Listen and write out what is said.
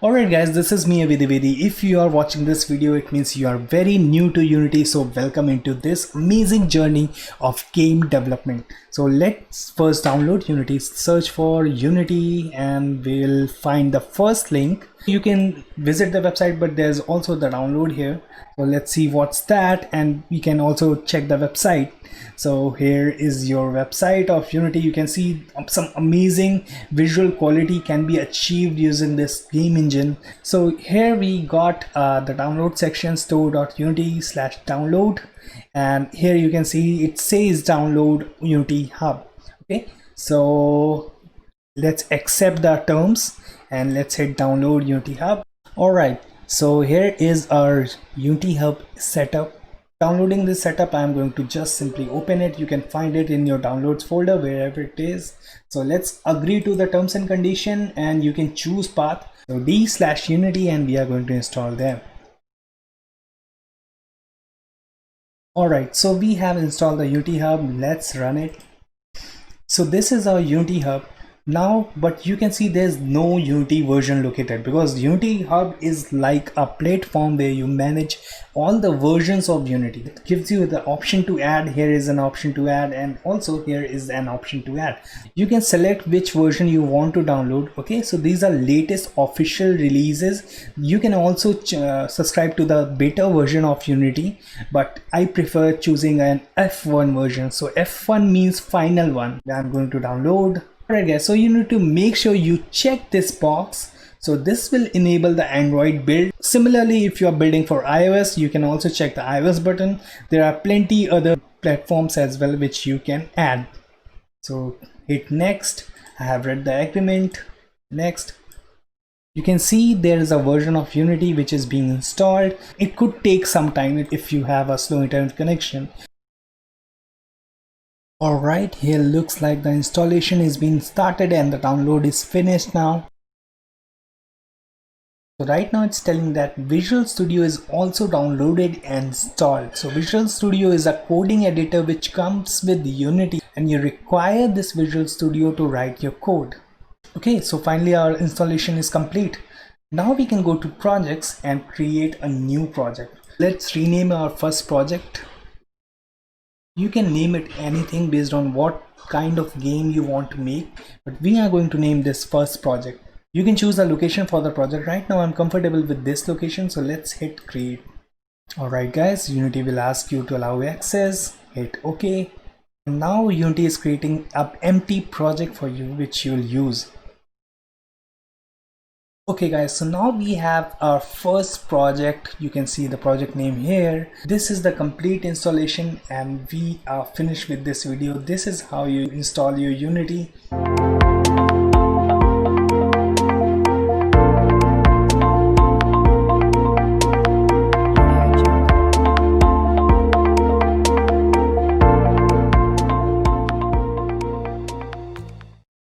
Alright guys, this is me Avidivedi. If you are watching this video, it means you are very new to Unity, so welcome into this amazing journey of game development. So let's first download Unity, search for Unity and we'll find the first link. You can visit the website, but there's also the download here. So let's see what's that, and we can also check the website. So here is your website of Unity. You can see some amazing visual quality can be achieved using this game engine. So here we got the download section, store.unity/download, and here you can see it says download Unity Hub. Okay, so let's accept the terms and let's hit download Unity Hub. All right, so here is our Unity Hub setup. Downloading this setup, I'm going to just simply open it. You can find it in your downloads folder wherever it is. So let's agree to the terms and condition, and you can choose path. So d/unity, and we are going to install them. All right, so we have installed the Unity Hub. Let's run it. So this is our Unity Hub now, but you can see there's no Unity version located, because Unity Hub is like a platform where you manage all the versions of Unity. It gives you the option to add. Here is an option to add, and also here is an option to add. You can select which version you want to download. Okay, so these are latest official releases. You can also subscribe to the beta version of Unity, but I prefer choosing an F1 version. So F1 means final one. I'm going to download. Alright guys, so you need to make sure you check this box. So this will enable the Android build. Similarly, if you are building for iOS, you can also check the iOS button. There are plenty other platforms as well which you can add. So hit next. I have read the agreement. Next. You can see there is a version of Unity which is being installed. It could take some time if you have a slow internet connection. Alright, here looks like the installation is being started and the download is finished now. So right now it's telling that Visual Studio is also downloaded and installed. So Visual Studio is a coding editor which comes with Unity, and you require this Visual Studio to write your code. Okay, so finally our installation is complete. Now we can go to projects and create a new project. Let's rename our first project. You can name it anything based on what kind of game you want to make, but we are going to name this first project. You can choose a location for the project. Right now I'm comfortable with this location, so let's hit create. Alright guys, Unity will ask you to allow access. Hit OK. And now Unity is creating an empty project for you which you'll use. Okay guys, so now we have our first project. You can see the project name here. This is the complete installation and we are finished with this video. This is how you install your Unity.